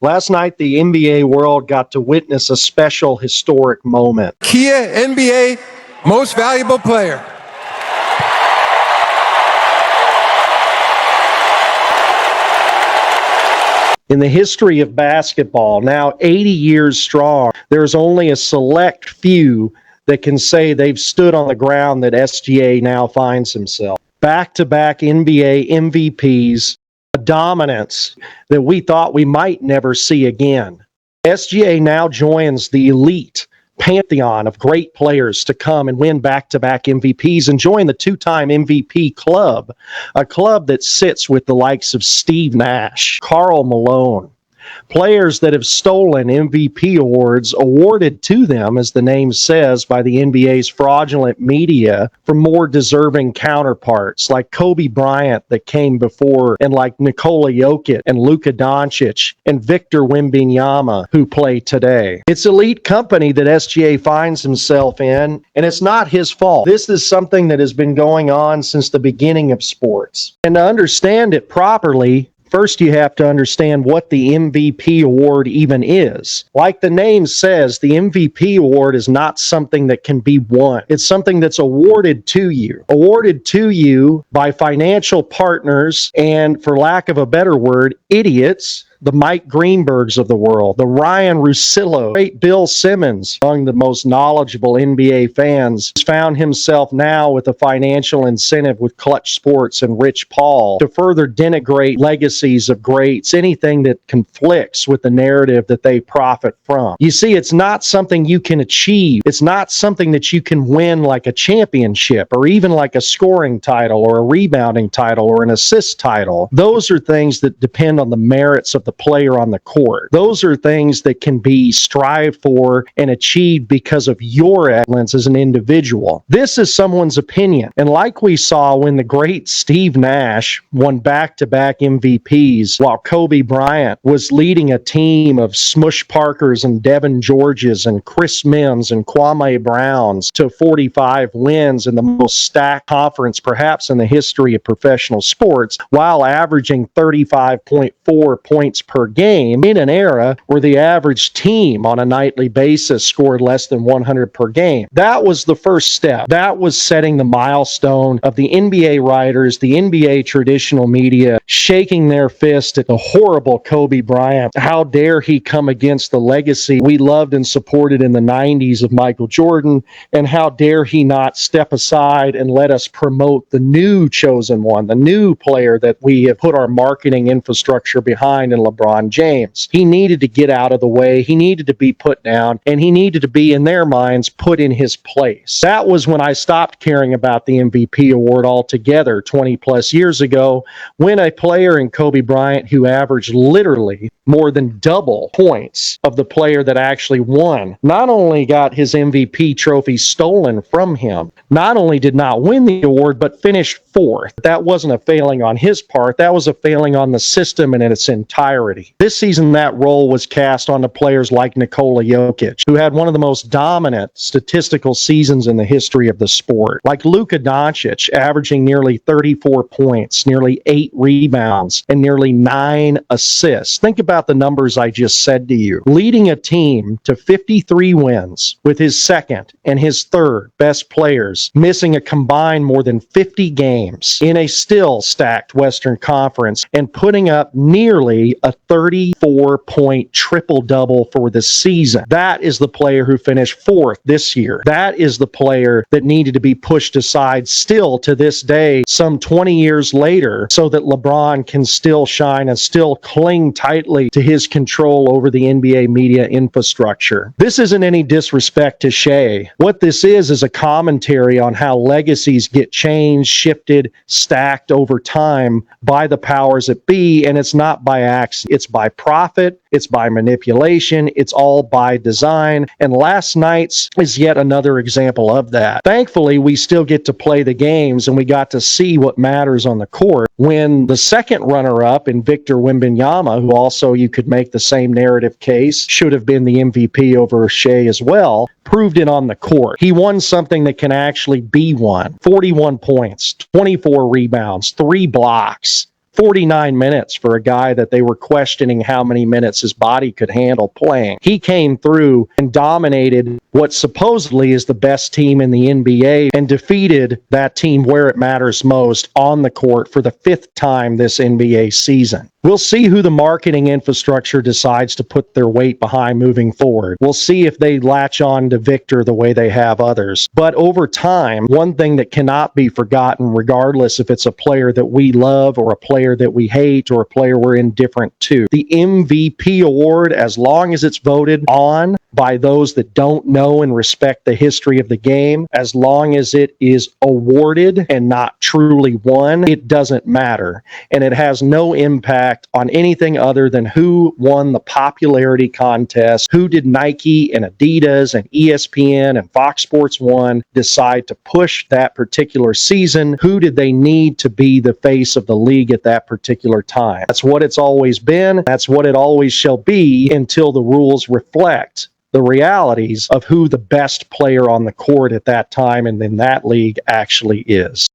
Last night, the NBA world got to witness a special historic moment. Kia NBA Most Valuable Player. In the history of basketball, now 80 years strong, there's only a select few that can say they've stood on the ground that SGA now finds himself. Back-to-back NBA MVPs, a dominance that we thought we might never see again. SGA now joins the elite pantheon of great players to come and win back-to-back MVPs and join the two-time MVP club, a club that sits with the likes of Steve Nash, Karl Malone, players that have stolen MVP awards awarded to them, as the name says, by the NBA's fraudulent media from more deserving counterparts like Kobe Bryant that came before, and like Nikola Jokic and Luka Doncic and Victor Wembanyama who play today. It's elite company that SGA finds himself in, and it's not his fault. This is something that has been going on since the beginning of sports. And to understand it properly, first, you have to understand what the MVP award even is. Like the name says, the MVP award is not something that can be won. It's something that's awarded to you by financial partners and, for lack of a better word, idiots, the Mike Greenbergs of the world, the Ryan Russillo, great Bill Simmons, among the most knowledgeable NBA fans, has found himself now with a financial incentive with Clutch Sports and Rich Paul to further denigrate legacies of greats, anything that conflicts with the narrative that they profit from. You see, it's not something you can achieve. It's not something that you can win like a championship or even like a scoring title or a rebounding title or an assist title. Those are things that depend on the merits of the player on the court. Those are things that can be strived for and achieved because of your excellence as an individual. This is someone's opinion. And like we saw when the great Steve Nash won back-to-back MVPs while Kobe Bryant was leading a team of Smush Parkers and Devin Georges and Chris Mims and Kwame Browns to 45 wins in the most stacked conference perhaps in the history of professional sports, while averaging 35.4 points per game in an era where the average team on a nightly basis scored less than 100 per game. That was the first step. That was setting the milestone of the NBA writers, the NBA traditional media, shaking their fist at the horrible Kobe Bryant. How dare he come against the legacy we loved and supported in the 90s of Michael Jordan, and how dare he not step aside and let us promote the new chosen one, the new player that we have put our marketing infrastructure behind in LeBron James. He needed to get out of the way. He needed to be put down, and he needed to be, in their minds, put in his place. That was when I stopped caring about the MVP award altogether 20 plus years ago, when a player in Kobe Bryant who averaged literally more than double points of the player that actually won, not only got his MVP trophy stolen from him, not only did not win the award, but finished fourth. That wasn't a failing on his part. That was a failing on the system and in its entirety. This season, that role was cast onto players like Nikola Jokic, who had one of the most dominant statistical seasons in the history of the sport, like Luka Doncic, averaging nearly 34 points, nearly 8 rebounds, and nearly 9 assists. Think about the numbers I just said to you. Leading a team to 53 wins with his second and his third best players missing a combined more than 50 games in a still stacked Western Conference, and putting up nearly a 34-point triple-double for the season. That is the player who finished fourth this year. That is the player that needed to be pushed aside still to this day, some 20 years later, so that LeBron can still shine and still cling tightly to his control over the NBA media infrastructure. This isn't any disrespect to Shea. What this is a commentary on how legacies get changed, shifted, stacked over time by the powers that be, and it's not by accident. It's by profit, it's by manipulation, it's all by design, and last night's is yet another example of that. Thankfully, we still get to play the games, and we got to see what matters on the court when the second runner-up in Victor Wembanyama, who also you could make the same narrative case, should have been the MVP over Shea as well, proved it on the court. He won something that can actually be won. 41 points, 24 rebounds, 3 blocks, 49 minutes for a guy that they were questioning how many minutes his body could handle playing. He came through and dominated what supposedly is the best team in the NBA and defeated that team where it matters most on the court for the 5th time this NBA season. We'll see who the marketing infrastructure decides to put their weight behind moving forward. We'll see if they latch on to Victor the way they have others. But over time, one thing that cannot be forgotten, regardless if it's a player that we love or a player that we hate or a player we're indifferent to, the MVP award, as long as it's voted on by those that don't know and respect the history of the game, as long as it is awarded and not truly won, it doesn't matter. And it has no impact on anything other than who won the popularity contest, who did Nike and Adidas and ESPN and Fox Sports 1 decide to push that particular season, who did they need to be the face of the league at that particular time. That's what it's always been. That's what it always shall be until the rules reflect the realities of who the best player on the court at that time and in that league actually is.